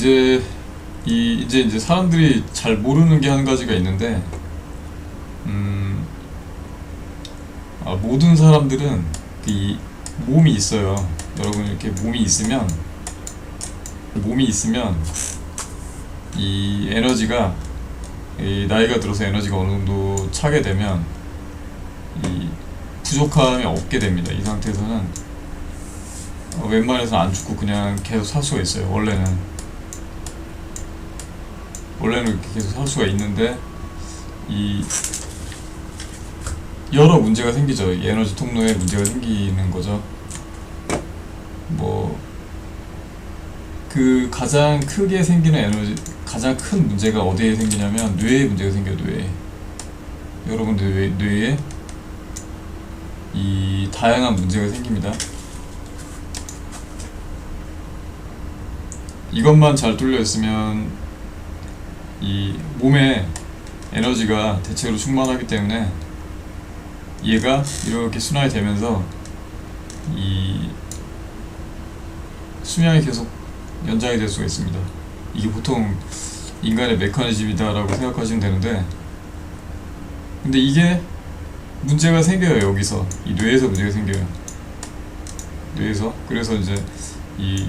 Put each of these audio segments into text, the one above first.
이제 사람들이 잘 모르는 게 한 가지가 있는데, 모든 사람들은 이 몸이 있어요. 여러분, 이렇게 몸이 있으면 이 에너지가, 이 나이가 들어서 에너지가 어느 정도 차게 되면 이 부족함이 없게 됩니다. 이 상태에서는 웬만해서 안 죽고 그냥 계속 살 수가 있어요. 원래는 이렇게 계속 살 수가 있는데, 이 여러 문제가 생기죠. 이 에너지 통로에 문제가 생기는 거죠. 그 가장 크게 생기는 가장 큰 문제가 어디에 생기냐면 뇌에 문제가 생겨요. 여러분들 뇌에 이 다양한 문제가 생깁니다. 이것만 잘 뚫려 있으면 이 몸에 에너지가 대체로 충만하기 때문에 얘가 이렇게 순환이 되면서 이 수명이 계속 연장이 될 수가 있습니다. 이게 보통 인간의 메커니즘이다 라고 생각하시면 되는데, 근데 이게 문제가 생겨요. 여기서 이 뇌에서 문제가 생겨요. 그래서 이제 이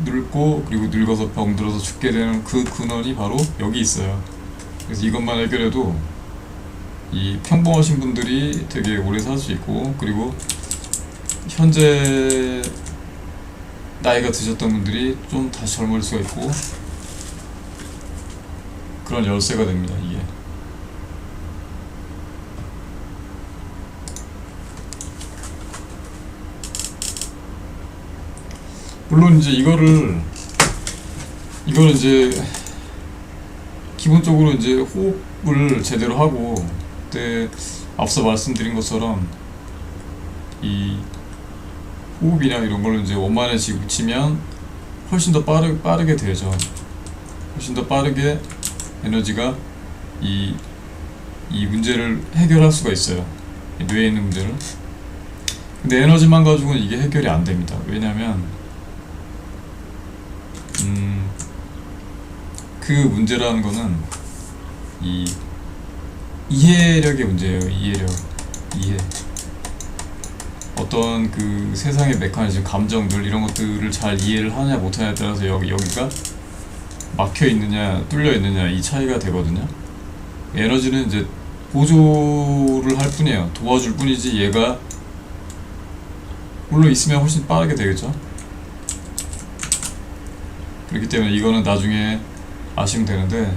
늙고 그리고 늙어서 병들어서 죽게 되는 그 근원이 바로 여기 있어요. 그래서 이것만 해결해도 이 평범하신 분들이 되게 오래 살 수 있고, 그리고 현재 나이가 드셨던 분들이 좀 다시 젊을 수가 있고, 그런 열쇠가 됩니다. 이게 물론 이제 이거를 이제 기본적으로 이제 호흡을 제대로 하고, 그때 앞서 말씀드린 것처럼 이 호흡이나 이런 걸로 이제 원만해지면 훨씬 더 빠르게 되죠. 훨씬 더 빠르게 에너지가 이 문제를 해결할 수가 있어요. 뇌에 있는 문제를. 근데 에너지만 가지고는 이게 해결이 안 됩니다. 왜냐면 그 문제라는 거는 이 이해력의 문제예요. 이해. 어떤 그 세상의 메커니즘, 감정들 이런 것들을 잘 이해를 하냐 못하냐에 따라서 여기가 막혀 있느냐 뚫려 있느냐 이 차이가 되거든요. 에너지는 이제 보조를 할 뿐이에요. 도와줄 뿐이지 얘가 물론 있으면 훨씬 빠르게 되겠죠. 그렇기 때문에 이거는 나중에 아시면 되는데,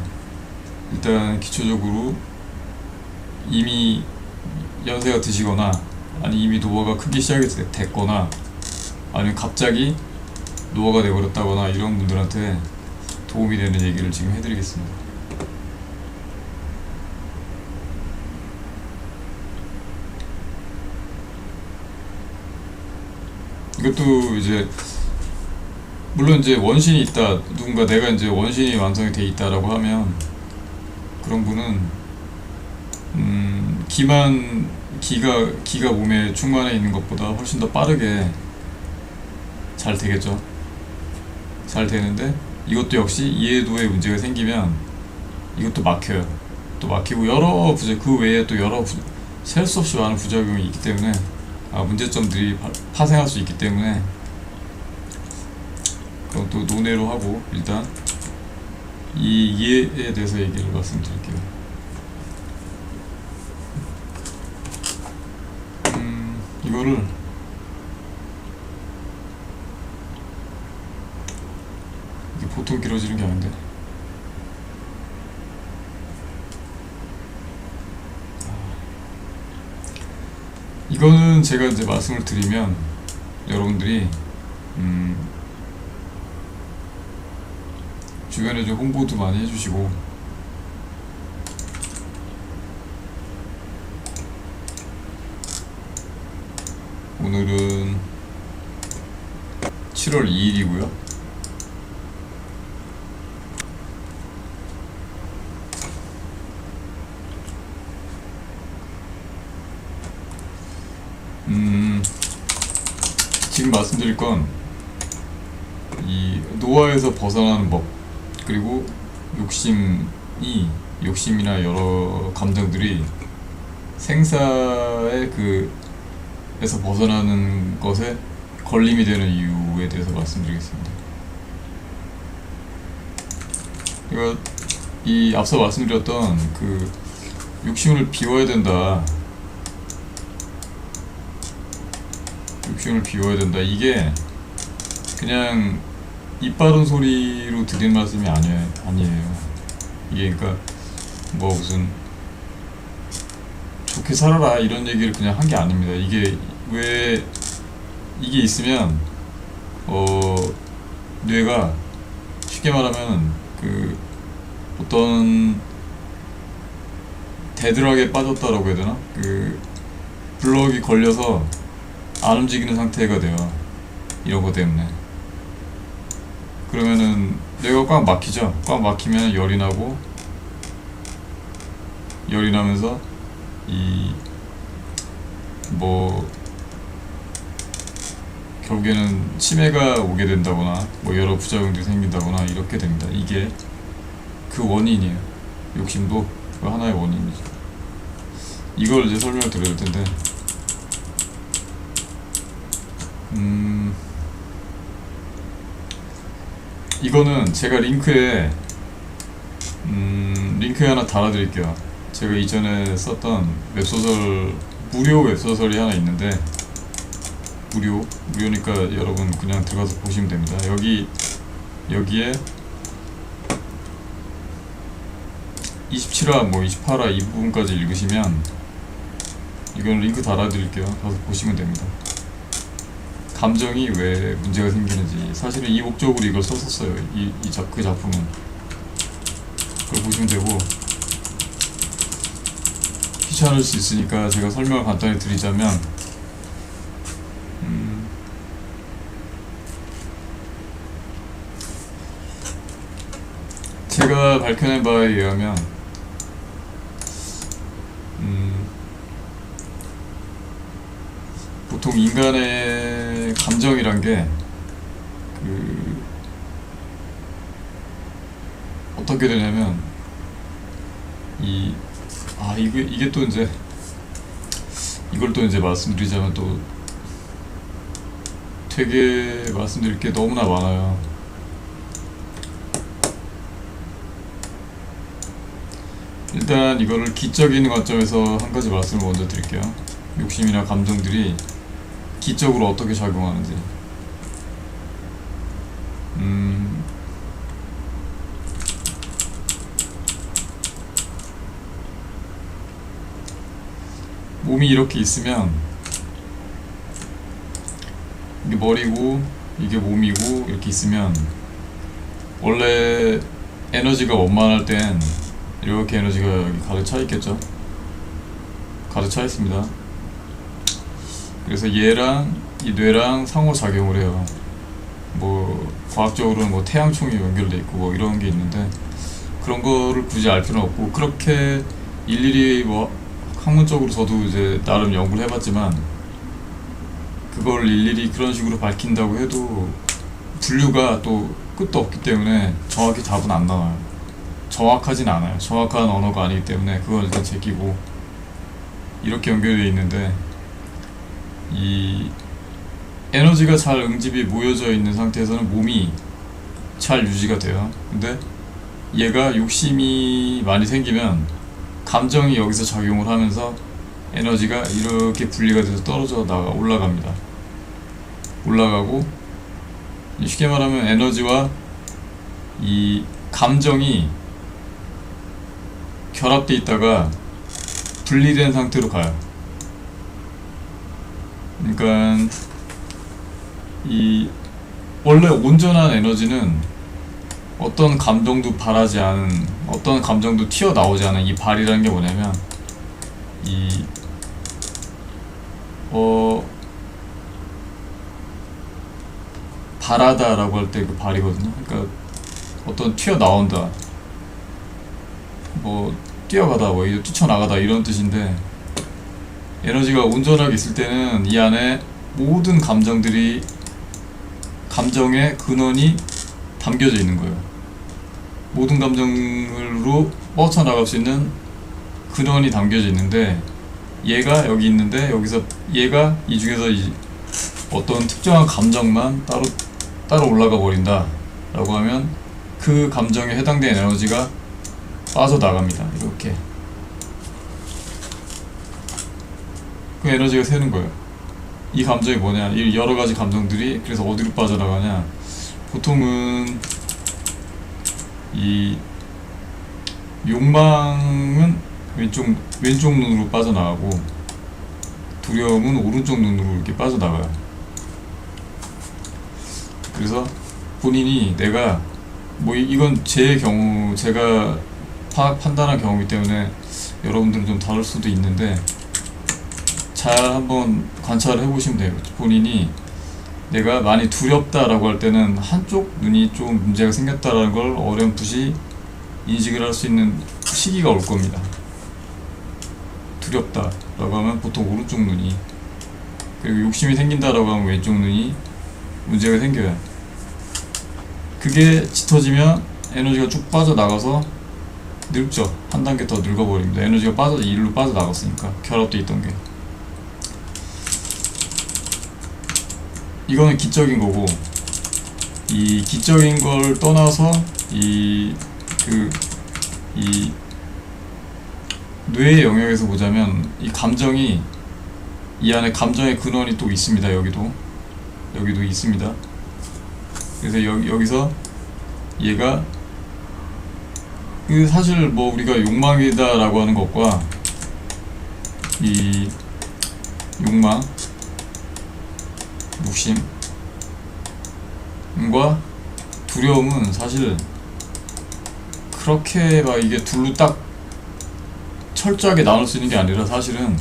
일단 기초적으로 이미 연세가 드시거나 아니 이미 노화가 크게 시작이 됐거나 아니면 갑자기 노화가 돼버렸다거나 이런 분들한테 도움이 되는 얘기를 지금 해드리겠습니다. 이것도 이제 물론 이제 원신이 있다, 누군가 내가 이제 원신이 완성이 돼 있다라고 하면 그런 분은 기가 몸에 충만해 있는 것보다 훨씬 더 빠르게 잘 되겠죠. 잘 되는데 이것도 역시 이해도에 문제가 생기면 이것도 막혀요. 또 막히고 여러 그 외에 또 셀 수 없이 많은 부작용이 있기 때문에 문제점들이 파생할 수 있기 때문에 그건 또 논외로 하고, 일단 이 이해에 대해서 얘기를 말씀드릴게요. 이거를 이게 보통 길어지는 게 아닌데, 이거는 제가 이제 말씀을 드리면 여러분들이 주변에 좀 홍보도 많이 해주시고, 오늘은 7월 2일이고요. 지금 말씀드릴 건 이 노화에서 벗어나는 법, 그리고 욕심이나 여러 감정들이 생사의 에서 벗어나는 것에 걸림이 되는 이유에 대해서 말씀드리겠습니다. 제가 이 앞서 말씀드렸던 욕심을 비워야 된다. 욕심을 비워야 된다. 이게 그냥 입 바른 소리로 드린 말씀이 아니에요. 이게 그러니까 뭐 무슨 좋게 살아라 이런 얘기를 그냥 한 게 아닙니다. 이게 왜 이게 있으면 뇌가 쉽게 말하면 어떤 데드락에 빠졌다라고 해야 되나? 블럭이 걸려서 안 움직이는 상태가 돼요. 이런 거 때문에. 그러면은 뇌가 꽉 막히죠. 꽉 막히면 열이 나면서 결국에는 치매가 오게 된다거나 여러 부작용들이 생긴다거나 이렇게 됩니다. 이게 그 원인이에요. 욕심도 그 하나의 원인이죠. 이걸 이제 설명을 드려야 될 텐데, 이거는 제가 링크에 하나 달아드릴게요. 제가 이전에 썼던 무료 웹소설이 하나 있는데, 무료니까 여러분 그냥 들어가서 보시면 됩니다. 여기에 27화 28화 이 부분까지 읽으시면, 이건 링크 달아드릴게요. 가서 보시면 됩니다. 감정이 왜 문제가 생기는지, 사실은 이 목적으로 이걸 썼었어요. 그 작품은. 그걸 보시면 되고, 귀찮을 수 있으니까 제가 설명을 간단히 드리자면, 제가 밝혀낸 바에 의하면 보통 인간의 감정이란 게 어떻게 되냐면 이게 또 이제 이걸 또 이제 말씀드리자면 또 되게 말씀드릴 게 너무나 많아요. 일단 이거를 기적인 관점에서 한 가지 말씀을 먼저 드릴게요. 욕심이나 감정들이 기적으로 어떻게 작용하는지. 몸이 이렇게 있으면, 이게 머리고 이게 몸이고 이렇게 있으면, 원래 에너지가 원만할 땐 이렇게 에너지가 여기 가득 차 있겠죠. 가득 차 있습니다. 그래서 얘랑 이 뇌랑 상호작용을 해요. 과학적으로는 태양총이 연결돼 있고 이런 게 있는데, 그런 거를 굳이 알 필요는 없고, 그렇게 일일이 학문적으로 저도 이제 나름 연구를 해봤지만, 그걸 일일이 그런 식으로 밝힌다고 해도 분류가 또 끝도 없기 때문에 정확히 답은 안 나와요. 정확하진 않아요. 정확한 언어가 아니기 때문에 그걸 일단 제끼고 이렇게 연결되어 있는데, 이 에너지가 잘 응집이 모여져 있는 상태에서는 몸이 잘 유지가 돼요. 근데 얘가 욕심이 많이 생기면 감정이 여기서 작용을 하면서 에너지가 이렇게 분리가 돼서 올라갑니다. 올라가고, 쉽게 말하면 에너지와 이 감정이 결합돼 있다가 분리된 상태로 가요. 그러니까 원래 온전한 에너지는 어떤 감정도 바라지 않은, 어떤 감정도 튀어나오지 않은 이 발이라는 게 뭐냐면, 바라다라고 할 때 그 발이거든요. 그러니까 어떤 튀어나온다, 뛰어가다, 뛰쳐나가다 이런 뜻인데, 에너지가 온전하게 있을 때는 이 안에 모든 감정들이 감정의 근원이 담겨져 있는 거예요. 모든 감정으로 뻗쳐나갈 수 있는 근원이 담겨져 있는데, 얘가 여기 있는데, 여기서 얘가 이 중에서 어떤 특정한 감정만 따로 올라가 버린다 라고 하면 그 감정에 해당된 에너지가 빠져나갑니다. 이렇게 그 에너지가 새는 거예요. 이 감정이 뭐냐, 이 여러 가지 감정들이 그래서 어디로 빠져나가냐, 보통은 이 욕망은 왼쪽 눈으로 빠져나가고, 두려움은 오른쪽 눈으로 이렇게 빠져나가요. 그래서 본인이 내가 이건 제 경우, 제가 판단한 경우이기 때문에 여러분들은 좀 다를 수도 있는데, 잘 한번 관찰을 해보시면 돼요. 본인이 내가 많이 두렵다라고 할 때는 한쪽 눈이 좀 문제가 생겼다라는 걸 어렴풋이 인식을 할 수 있는 시기가 올 겁니다. 두렵다라고 하면 보통 오른쪽 눈이, 그리고 욕심이 생긴다라고 하면 왼쪽 눈이 문제가 생겨요. 그게 짙어지면 에너지가 쭉 빠져나가서 늙죠. 한 단계 더 늙어버립니다. 에너지가 일로 빠져나갔으니까, 결합돼 있던 게. 이거는 기적인 거고, 이 기적인 걸 떠나서 이 뇌의 영역에서 보자면, 이 감정이, 이 안에 감정의 근원이 또 있습니다. 여기도 있습니다. 그래서 여기서 얘가 사실 우리가 욕망이다 라고 하는 것과, 이 욕망, 욕심과 두려움은 사실 그렇게 이게 둘로 딱 철저하게 나눌 수 있는 게 아니라, 사실은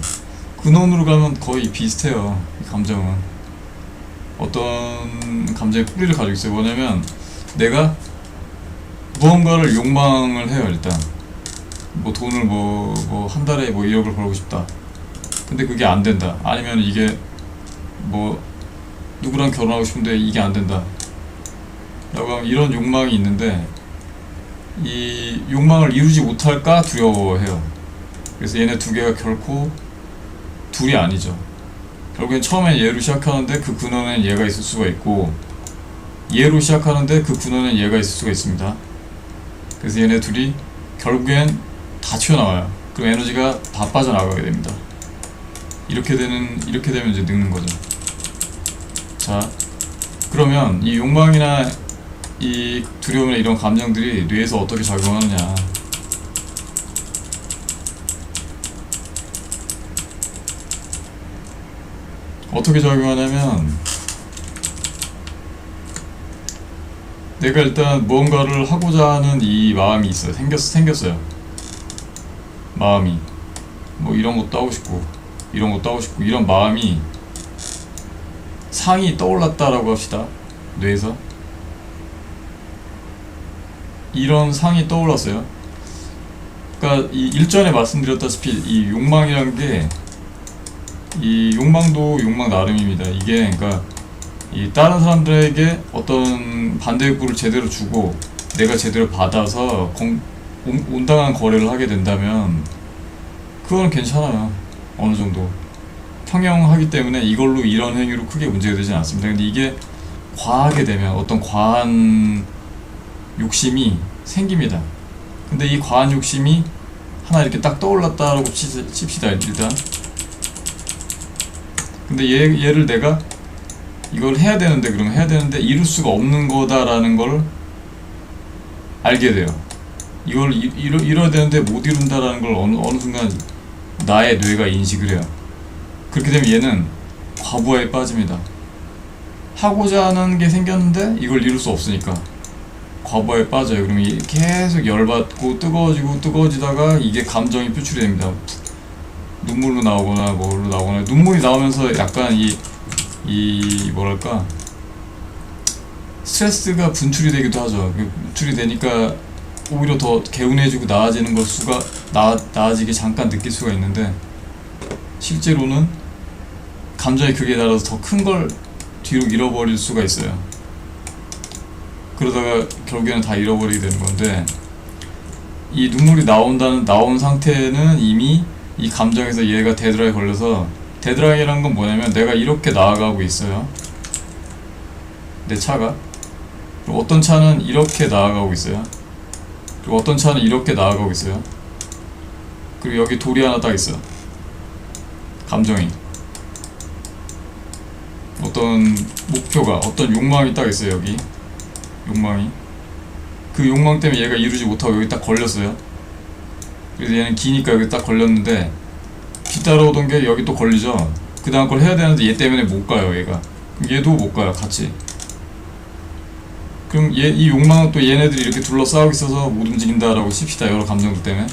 근원으로 가면 거의 비슷해요. 이 감정은 어떤 감정의 뿌리를 가지고 있어요. 뭐냐면, 내가 무언가를 욕망을 해요. 일단 돈을 한 달에 1억을 벌고 싶다. 근데 그게 안 된다. 아니면 이게 누구랑 결혼하고 싶은데 이게 안 된다 라고 하면, 이런 욕망이 있는데 이 욕망을 이루지 못할까 두려워해요. 그래서 얘네 두 개가 결코 둘이 아니죠. 결국엔 처음엔 얘로 시작하는데 그 근원엔 얘가 있을 수가 있고, 얘로 시작하는데 그 근원엔 얘가 있을 수가 있습니다. 그래서 얘네 둘이 결국엔 다 튀어나와요. 그럼 에너지가 다 빠져나가게 됩니다. 이렇게 되면 이제 늙는 거죠. 자, 그러면 이 욕망이나 이 두려움이나 이런 감정들이 뇌에서 어떻게 작용하느냐. 어떻게 작용하냐면, 내가 일단 무언가를 하고자 하는 이 마음이 있어요. 생겼어요. 마음이 이런 것도 하고 싶고 이런 것도 하고 싶고, 이런 마음이 상이 떠올랐다라고 합시다. 뇌에서 이런 상이 떠올랐어요. 그러니까 일전에 말씀드렸다시피 이 욕망이라는 게, 이 욕망도 욕망 나름입니다. 이게 그러니까 이 다른 사람들에게 어떤 반대급부를 제대로 주고 내가 제대로 받아서 온당한 거래를 하게 된다면 그건 괜찮아요. 어느 정도 평형하기 때문에 이걸로 이런 행위로 크게 문제가 되진 않습니다. 근데 이게 과하게 되면 어떤 과한 욕심이 생깁니다. 근데 이 과한 욕심이 하나 이렇게 딱 떠올랐다라고 칩시다. 일단 근데 얘를 내가 이걸 해야 되는데, 그러면 해야 되는데 이룰 수가 없는 거다라는 걸 알게 돼요. 이걸 이뤄야 되는데 못 이룬다라는 걸 어느 순간 나의 뇌가 인식을 해요. 그렇게 되면 얘는 과부하에 빠집니다. 하고자 하는 게 생겼는데 이걸 이룰 수 없으니까 과부하에 빠져요. 그러면 계속 열받고 뜨거워지다가 이게 감정이 표출이 됩니다. 눈물로 나오거나 뭘로 나오거나, 눈물이 나오면서 약간 뭐랄까, 스트레스가 분출이 되기도 하죠. 분출이 되니까 오히려 더 개운해지고 나아지는 수가 나아지게 잠깐 느낄 수가 있는데, 실제로는 감정의 극에 따라서 더 큰 걸 뒤로 잃어버릴 수가 있어요. 그러다가 결국에는 다 잃어버리게 되는 건데, 이 눈물이 나온 상태는 이미 이 감정에서 얘가 데드락에 걸려서, 데드락이라는 건 뭐냐면 내가 이렇게 나아가고 있어요, 내 차가. 그리고 어떤 차는 이렇게 나아가고 있어요, 그리고 어떤 차는 이렇게 나아가고 있어요. 그리고 여기 돌이 하나 딱 있어, 감정이. 어떤 목표가, 어떤 욕망이 딱 있어요, 여기 욕망이. 그 욕망 때문에 얘가 이루지 못하고 여기 딱 걸렸어요. 그래서 얘는 기니까 여기 딱 걸렸는데, 뒤따라오던 게 여기 또 걸리죠. 그 다음 걸 해야 되는데 얘 때문에 못 가요, 얘가. 그럼 얘도 못 가요, 같이. 그럼 이 욕망은 또 얘네들이 이렇게 둘러싸고 있어서 못 움직인다라고 칩시다. 여러 감정들 때문에,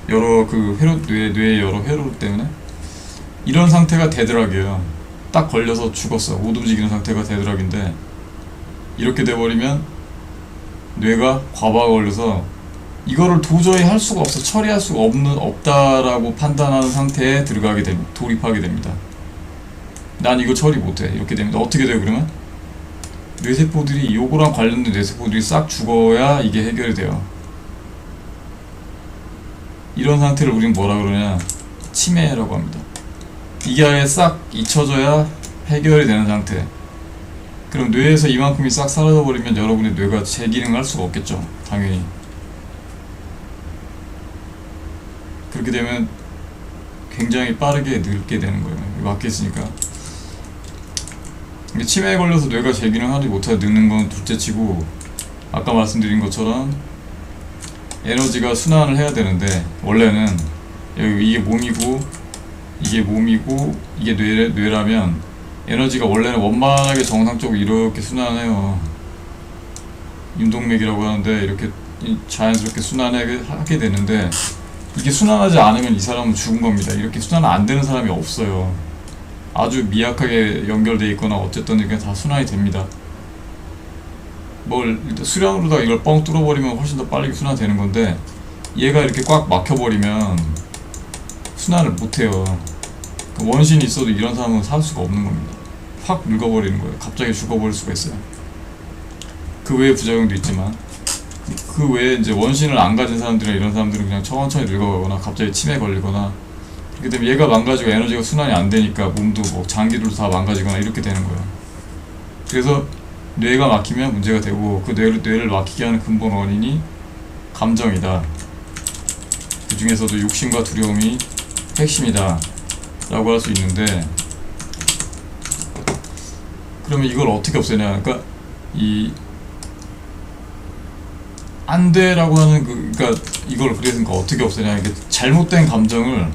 여러 그 뇌의 여러 회로 때문에. 이런 상태가 데드락이에요. 딱 걸려서 죽었어, 못 움직이는 상태가 데드락인데, 이렇게 돼버리면 뇌가 과부하가 걸려서 이거를 도저히 할 수가 없어, 처리할 수가 없다라고 판단하는 상태에 들어가게 됩니다. 돌입하게 됩니다. 난 이거 처리 못해, 이렇게 됩니다. 어떻게 돼요 그러면? 뇌세포들이, 요거랑 관련된 뇌세포들이 싹 죽어야 이게 해결이 돼요. 이런 상태를 우리는 뭐라 그러냐, 치매라고 합니다. 이게 아예 싹 잊혀져야 해결이 되는 상태. 그럼 뇌에서 이만큼이 싹 사라져버리면 여러분의 뇌가 재기능을 할 수가 없겠죠, 당연히. 그렇게 되면 굉장히 빠르게 늙게 되는 거예요, 막혀있으니까. 치매에 걸려서 뇌가 재기능하지 못하게 늙는 건 둘째치고, 아까 말씀드린 것처럼 에너지가 순환을 해야 되는데, 원래는 여기 이게 몸이고 이게 뇌라면 에너지가 원래는 원만하게 정상적으로 이렇게 순환해요. 윤동맥이라고 하는데 이렇게 자연스럽게 순환하게 되는데, 이게 순환하지 않으면 이 사람은 죽은 겁니다. 이렇게 순환 안 되는 사람이 없어요. 아주 미약하게 연결돼 있거나 어쨌든 이게 다 순환이 됩니다. 뭘 수량으로다가 이걸 뻥 뚫어버리면 훨씬 더 빨리 순환되는 건데, 얘가 이렇게 꽉 막혀버리면 순환을 못해요. 원신이 있어도 이런 사람은 살 수가 없는 겁니다. 확 늙어버리는 거예요. 갑자기 죽어버릴 수가 있어요. 그 외에 부작용도 있지만, 그 외에 이제 원신을 안 가진 사람들이나 이런 사람들은 그냥 천천히 늙어가거나 갑자기 치매 걸리거나, 그렇게 되면 얘가 망가지고 에너지가 순환이 안 되니까 몸도 뭐 장기들도 다 망가지거나 이렇게 되는 거예요. 그래서 뇌가 막히면 문제가 되고, 그 뇌를 막히게 하는 근본 원인이 감정이다. 그 중에서도 욕심과 두려움이 핵심이다 라고 할 수 있는데, 그러면 이걸 어떻게 없애냐. 그러니까 이 안 돼라고 하는 그러니까 이걸 그래서 어떻게 없애냐. 이게 잘못된 감정을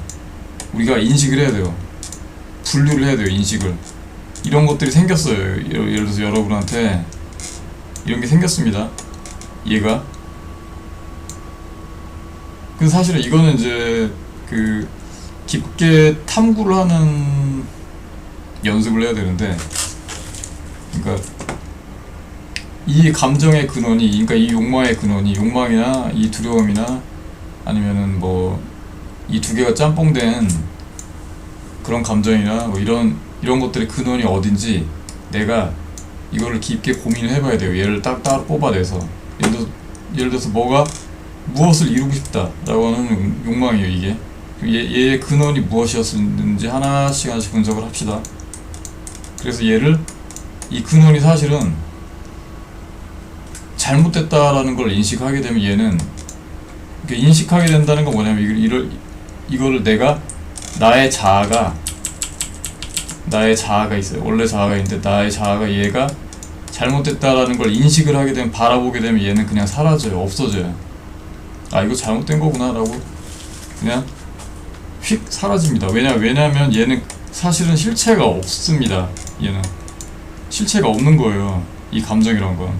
우리가 인식을 해야 돼요. 분류를 해야 돼요, 인식을. 이런 것들이 생겼어요. 예를 들어서 여러분한테 이런 게 생겼습니다, 얘가. 근데 사실은 이거는 이제 그 깊게 탐구를 하는 연습을 해야 되는데, 그러니까 이 감정의 근원이, 그러니까 이 욕망의 근원이, 욕망이나 이 두려움이나 아니면은 뭐 이 두 개가 짬뽕된 그런 감정이나 뭐 이런 것들의 근원이 어딘지 내가 이거를 깊게 고민을 해봐야 돼요. 얘를 따로 뽑아내서. 예를 들어서 무엇을 이루고 싶다라고 하는 욕망이에요, 이게. 얘의 근원이 무엇이었는지 하나씩 분석을 합시다. 그래서 이 근원이 사실은 잘못됐다라는 걸 인식하게 되면, 얘는 인식하게 된다는 건 뭐냐면, 이거를 나의 자아가 있어요. 원래 자아가 있는데 나의 자아가, 얘가 잘못됐다라는 걸 인식을 하게 되면, 바라보게 되면 얘는 그냥 사라져요. 없어져요. 아, 이거 잘못된 거구나 라고 그냥 휙 사라집니다. 왜냐면 얘는 사실은 실체가 없습니다. 얘는 실체가 없는 거예요. 이 감정이란 건,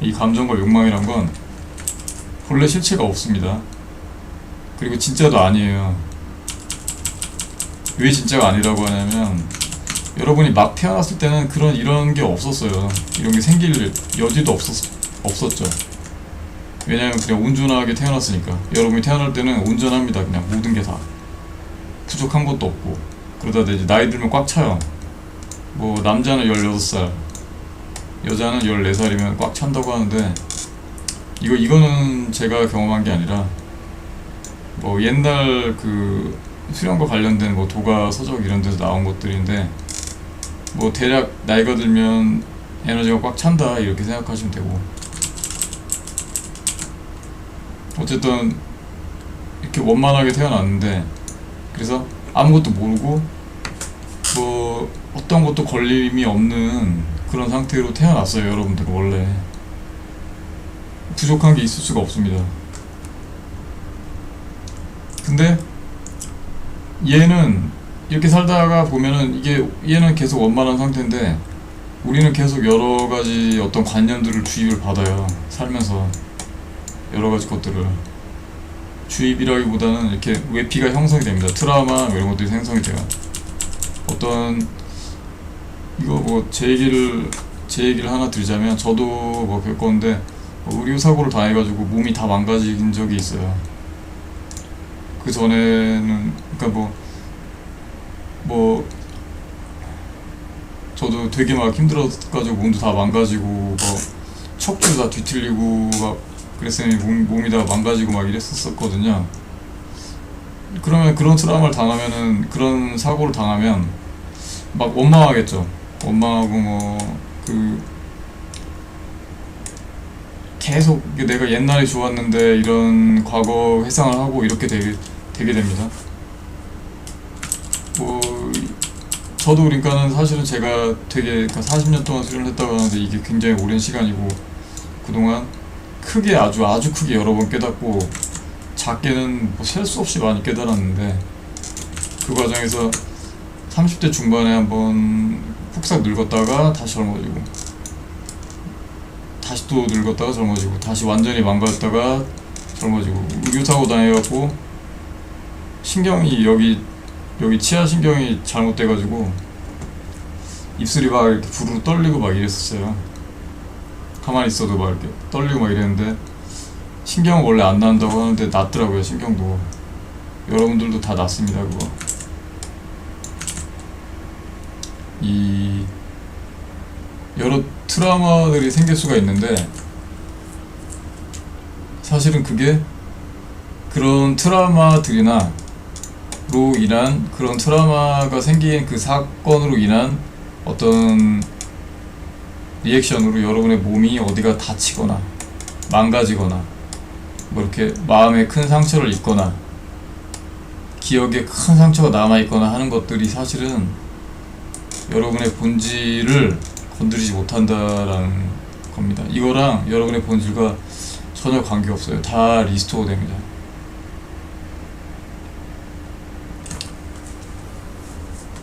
이 감정과 욕망이란 건 본래 실체가 없습니다. 그리고 진짜도 아니에요. 왜 진짜가 아니라고 하냐면, 여러분이 막 태어났을 때는 이런 게 없었어요. 이런 게 생길 여지도 없었죠. 왜냐면 그냥 온전하게 태어났으니까. 여러분이 태어날 때는 온전합니다. 그냥 모든 게 다 부족한 것도 없고. 그러다 이제 나이 들면 꽉 차요. 뭐 남자는 16살, 여자는 14살이면 꽉 찬다고 하는데 이거는 제가 경험한 게 아니라 뭐 옛날 그 수련과 관련된 뭐 도가 서적 이런 데서 나온 것들인데 뭐 대략 나이가 들면 에너지가 꽉 찬다 이렇게 생각하시면 되고, 어쨌든 이렇게 원만하게 태어났는데 그래서 아무것도 모르고 뭐 어떤 것도 걸림이 없는 그런 상태로 태어났어요. 여러분들 원래 부족한 게 있을 수가 없습니다. 근데 얘는 이렇게 살다가 보면은 얘는 계속 원만한 상태인데 우리는 계속 여러 가지 어떤 관념들을 주입을 받아요. 살면서 여러 가지 것들을 주입이라기보다는 이렇게 외피가 형성이 됩니다. 트라우마 이런 것들이 생성이 돼요. 어떤 이거 뭐 제 얘기를 하나 드리자면, 저도 뭐 겪었는데 의료사고를 당해가지고 몸이 다 망가진 적이 있어요. 그 전에는 그러니까 뭐 저도 되게 막 힘들어가지고 몸도 다 망가지고 뭐 척추 다 뒤틀리고 막 그랬으니 몸이 다 망가지고 막 이랬었거든요. 그러면 그런 트라우마를 당하면은, 그런 사고를 당하면 막 원망하겠죠. 원망하고 뭐 계속 내가 옛날이 좋았는데 이런 과거 회상을 하고 이렇게 되게 됩니다. 뭐 저도 그러니까는 사실은 제가 되게 40년 동안 수련을 했다고 하는데 이게 굉장히 오랜 시간이고, 그동안 크게 아주 크게 여러 번 깨닫고 작게는 뭐 셀 수 없이 많이 깨달았는데, 그 과정에서 30대 중반에 한번 푹싹 늙었다가 다시 젊어지고, 다시 또 늙었다가 젊어지고, 다시 완전히 망가졌다가 젊어지고, 의료사고 당해갖고 신경이 여기 치아 신경이 잘못돼가지고 입술이 막 이렇게 부르르 떨리고 막 이랬었어요. 가만히 있어도 막 이렇게 떨리고 막 이랬는데, 신경은 원래 안 난다고 하는데 났더라고요. 신경도. 여러분들도 다 났습니다. 그거. 이 여러 트라우마들이 생길 수가 있는데, 사실은 그게 그런 트라우마들이나 로 인한, 그런 트라우마가 생긴 그 사건으로 인한 어떤 리액션으로 여러분의 몸이 어디가 다치거나 망가지거나 뭐 이렇게 마음에 큰 상처를 입거나 기억에 큰 상처가 남아있거나 하는 것들이 사실은 여러분의 본질을 건드리지 못한다라는 겁니다. 이거랑 여러분의 본질과 전혀 관계없어요. 다 리스토어 됩니다.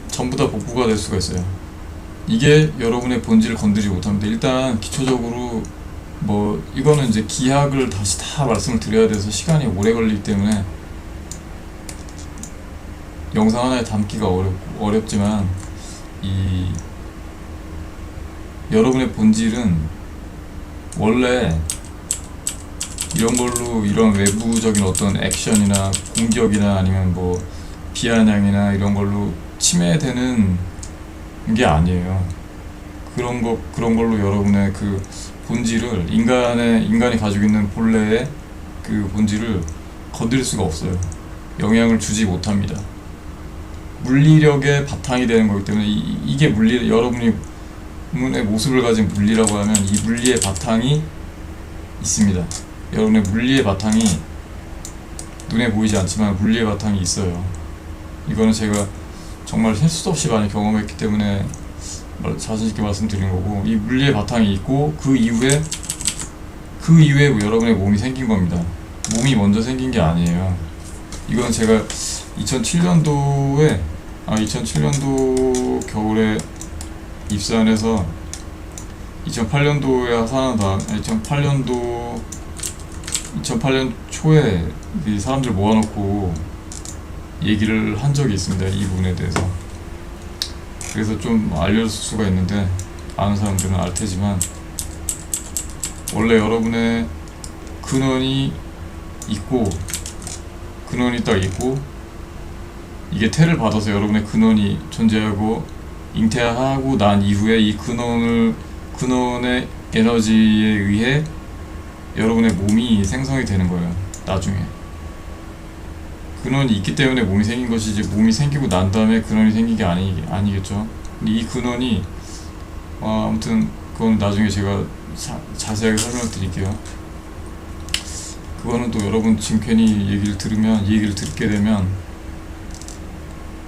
전부 다 복구가 될 수가 있어요. 이게 여러분의 본질을 건드리지 못합니다. 일단 기초적으로 뭐 이거는 이제 기하학을 다시 다 말씀을 드려야 돼서 시간이 오래 걸리기 때문에 영상 하나에 담기가 어렵지만, 이 여러분의 본질은 원래 이런 걸로, 이런 외부적인 어떤 액션이나 공격이나 아니면 뭐 비아냥이나 이런 걸로 침해되는 게 아니에요. 그런 걸로 여러분의 그 본질을, 인간이 가지고 있는 본래의 그 본질을 건드릴 수가 없어요. 영향을 주지 못합니다. 물리력의 바탕이 되는 거기 때문에 이게 여러분의 모습을 가진 물리라고 하면 이 물리의 바탕이 있습니다. 여러분의 물리의 바탕이 눈에 보이지 않지만 물리의 바탕이 있어요. 이거는 제가 정말 셀 수 없이 많이 경험했기 때문에 자신있게 말씀드리는 거고, 이 물리의 바탕이 있고 그 이후에 여러분의 몸이 생긴 겁니다. 몸이 먼저 생긴 게 아니에요. 이건 제가 2007년도 겨울에 입사를 해서 2008년도에 하산하다 2008년 초에 이 사람들 모아놓고 얘기를 한 적이 있습니다. 이 부분에 대해서. 그래서 좀 알려줄 수가 있는데, 아는 사람들은 알 테지만, 원래 여러분의 근원이 딱 있고, 이게 태를 받아서 여러분의 근원이 존재하고 잉태하고 난 이후에 이 근원을 근원의 에너지에 의해 여러분의 몸이 생성이 되는 거예요. 나중에 근원이 있기 때문에 몸이 생긴 것이지, 몸이 생기고 난 다음에 근원이 생긴 게 아니겠죠. 근데 이 근원이 아무튼 그건 나중에 제가 자세하게 설명을 드릴게요. 그거는 또 여러분 지금 괜히 이 얘기를 듣게 되면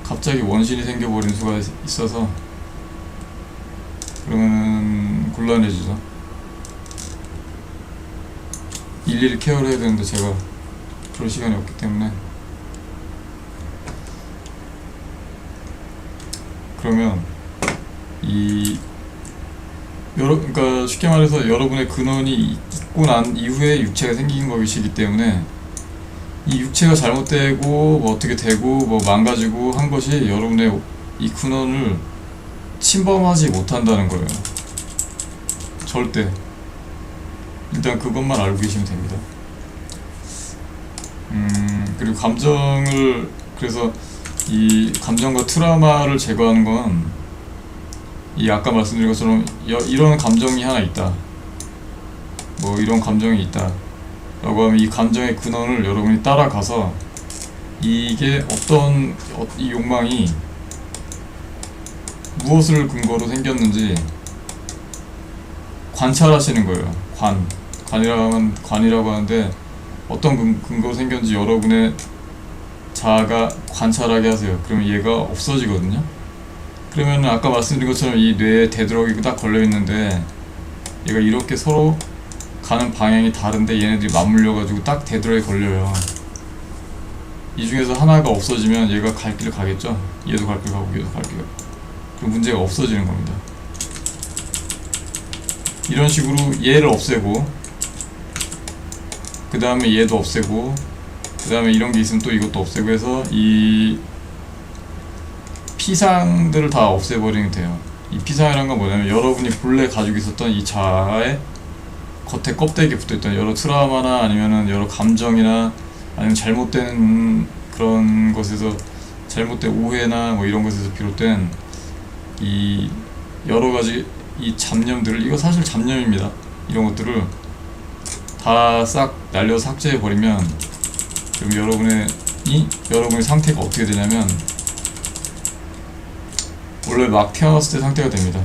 갑자기 원신이 생겨버린 수가 있어서 그러면 곤란해지죠. 일일이 케어를 해야 되는데 제가 그럴 시간이 없기 때문에. 그러면 그러니까 쉽게 말해서 여러분의 근원이 있고 난 이후에 육체가 생긴 것이기 때문에 이 육체가 잘못되고 뭐 어떻게 되고 뭐 망가지고 한 것이 여러분의 이 근원을 침범하지 못한다는 거예요. 절대. 일단 그것만 알고 계시면 됩니다. 그리고 그래서 이 감정과 트라우마를 제거하는 건 이 아까 말씀드린 것처럼 이런 감정이 하나 있다, 뭐 이런 감정이 있다 라고 하면 이 감정의 근원을 여러분이 따라가서 이게 이 욕망이 무엇을 근거로 생겼는지 관찰하시는 거예요. 관이라고 하는데 어떤 근거로 생겼는지 여러분의 자아가 관찰하게 하세요. 그러면 얘가 없어지거든요. 그러면 아까 말씀드린 것처럼 이 뇌에 되도록이 딱 걸려있는데 얘가 이렇게 서로 가는 방향이 다른데 얘네들이 맞물려가지고 딱 되도록이 걸려요. 이 중에서 하나가 없어지면 얘가 갈 길을 가겠죠. 얘도 갈 길 가고 얘도 갈 길 가고. 그럼 문제가 없어지는 겁니다. 이런 식으로 얘를 없애고 그 다음에 얘도 없애고 그 다음에 이런 게 있으면 또 이것도 없애고 해서 이 피상들을 다 없애버리면 돼요. 이 피상이란 건 뭐냐면 여러분이 본래 가지고 있었던 이 자아의 겉에 껍데기에 붙어있던 여러 트라우마나 아니면은 여러 감정이나 아니면 잘못된 그런 것에서 잘못된 오해나 뭐 이런 것에서 비롯된 이 여러 가지 이 잡념들을, 이거 사실 잡념입니다. 이런 것들을 다 싹 날려 삭제해 버리면 그럼 여러분의 상태가 어떻게 되냐면 원래 막 태어났을 때 상태가 됩니다.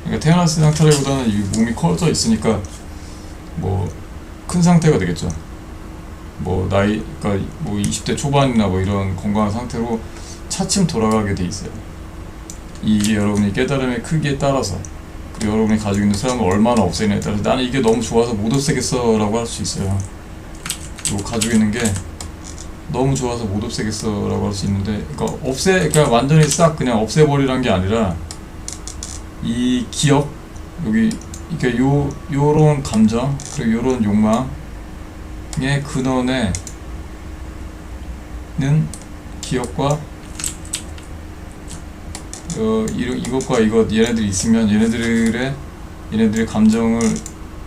그러니까 태어났을 때 상태라기보다는 이 몸이 커져 있으니까 뭐 큰 상태가 되겠죠. 뭐 그러니까 뭐 20대 초반이나 뭐 이런 건강한 상태로 차츰 돌아가게 돼 있어요. 이게 여러분이 깨달음의 크기에 따라서, 그리고 여러분이 가지고 있는 사람을 얼마나 없애냐에 따라서 나는 이게 너무 좋아서 못 없애겠어 라고 할 수 있어요. 그리고 가지고 있는 게 너무 좋아서 못 없애겠어 라고 할 수 있는데, 그러니까 완전히 싹 그냥 없애버리란 게 아니라 이 기억, 이렇게 요런 감정, 그리고 요런 욕망의 근원에는 기억과 이것과 얘네들이 있으면 얘네들의 감정을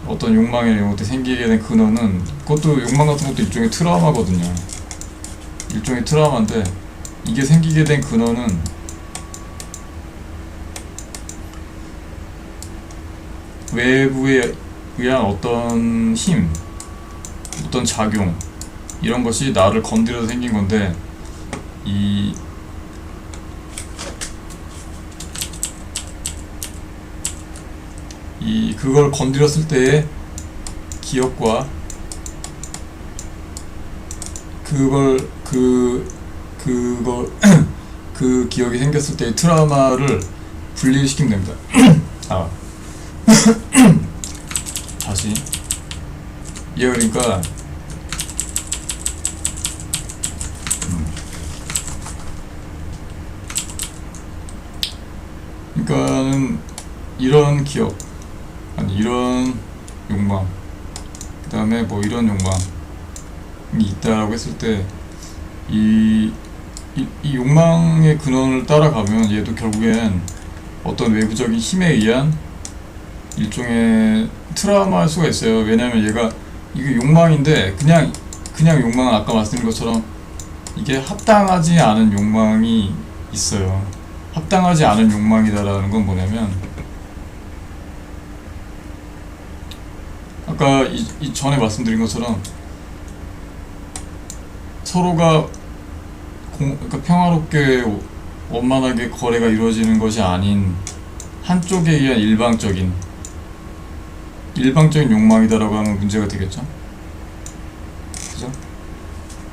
어떤 욕망이나 이런 것들이 생기게 된 근원은, 그것도 욕망 같은 것도 일종의 트라우마거든요. 일종의 트라우마인데 이게 생기게 된 근원은 외부에 의한 어떤 힘, 어떤 작용, 이런 것이 나를 건드려서 생긴 건데, 그걸 건드렸을 때의 기억과 그 기억이 생겼을 때의 트라우마를 분리시키면 됩니다. 다시. 그러니까 그러니까는 이런 기억, 아니 이런 욕망, 그 다음에 뭐 이런 욕망이 있다라고 했을 때 이 욕망의 근원을 따라가면 얘도 결국엔 어떤 외부적인 힘에 의한 일종의 트라우마일 수가 있어요. 왜냐면 이게 욕망인데 그냥 욕망은 아까 말씀드린 것처럼 이게 합당하지 않은 욕망이 있어요. 합당하지 않은 욕망이다라는 건 뭐냐면 아까 이 전에 말씀드린 것처럼 서로가 그러니까 평화롭게 원만하게 거래가 이루어지는 것이 아닌 한쪽에 의한 일방적인 욕망이다라고 하면 문제가 되겠죠. 그죠?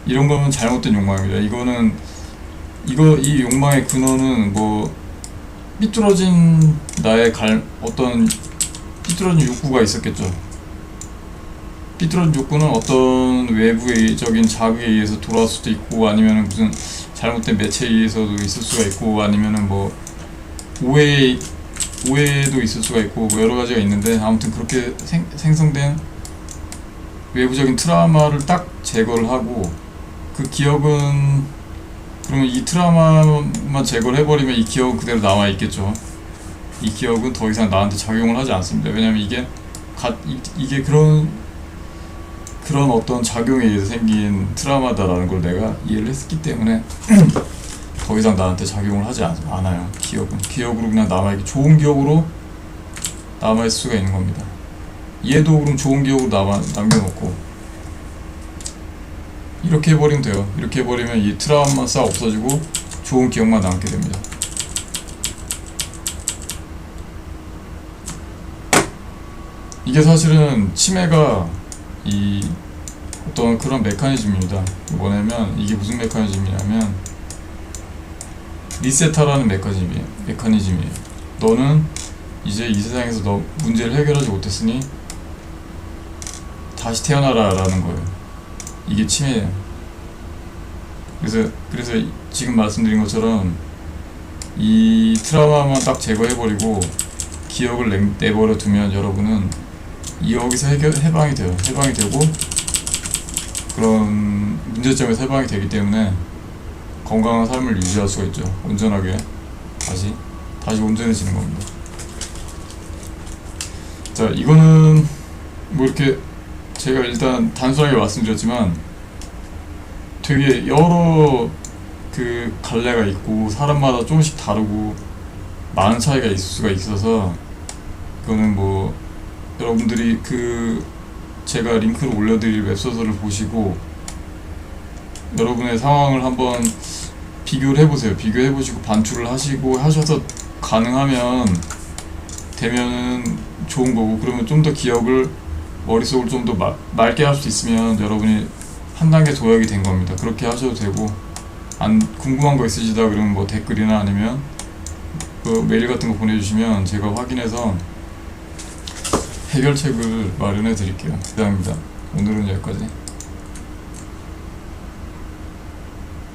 이런 거는 잘못된 욕망입니다. 이 욕망의 근원은 뭐 삐뚤어진 어떤 삐뚤어진 욕구가 있었겠죠. 삐뚤어진 욕구는 어떤 외부적인 자극에 의해서 돌아올 수도 있고, 아니면은 무슨 잘못된 매체에 의해서도 있을 수가 있고, 아니면은 뭐 오해도 있을 수가 있고, 뭐 여러 가지가 있는데, 아무튼 그렇게 생성된 외부적인 트라우마를 딱 제거를 하고, 그 기억은, 그러면 이 트라우마만 제거를 해버리면 이 기억은 그대로 남아있겠죠. 이 기억은 더 이상 나한테 작용을 하지 않습니다. 왜냐면 이게 그런 어떤 작용에 의해서 생긴 트라우마다라는 걸 내가 이해를 했기 때문에 더 이상 나한테 작용을 하지 않아요. 기억으로 그냥 남아있기, 좋은 기억으로 남아있을 수가 있는 겁니다. 얘도 그럼 좋은 기억으로 남겨놓고 이렇게 해버리면 돼요. 이렇게 해버리면 이 트라우마 싹 없어지고 좋은 기억만 남게 됩니다. 이게 사실은 치매가 어떤 그런 메커니즘입니다. 뭐냐면 이게 무슨 메커니즘이냐면 리셋하라는 메커니즘이에요. 너는 이제 이 세상에서 너 문제를 해결하지 못했으니 다시 태어나라 라는 거예요. 이게 치매예요. 그래서 지금 말씀드린 것처럼 이 트라우마만 딱 제거해버리고 기억을 내버려 두면 여러분은 여기서 해방이 되고 그런 문제점에서 해방이 되기 때문에 건강한 삶을 유지할 수가 있죠. 온전하게 다시 온전해지는 겁니다. 자, 이거는 뭐 이렇게 제가 일단 단순하게 말씀드렸지만 되게 여러 그 갈래가 있고 사람마다 조금씩 다르고 많은 차이가 있을 수가 있어서, 그거는 뭐 여러분들이 제가 링크를 올려드릴 웹소설을 보시고 여러분의 상황을 한번 비교를 해보세요. 비교해보시고 반출을 하셔서 가능하면 되면은 좋은 거고, 그러면 좀 더 기억을 머릿속을 좀 더 맑게 할 수 있으면 여러분이 한 단계 도약이 된 겁니다. 그렇게 하셔도 되고, 궁금한 거 있으시다 그러면 뭐 댓글이나 아니면 그 메일 같은 거 보내주시면 제가 확인해서 해결책을 마련해 드릴게요. 이상입니다. 오늘은 여기까지.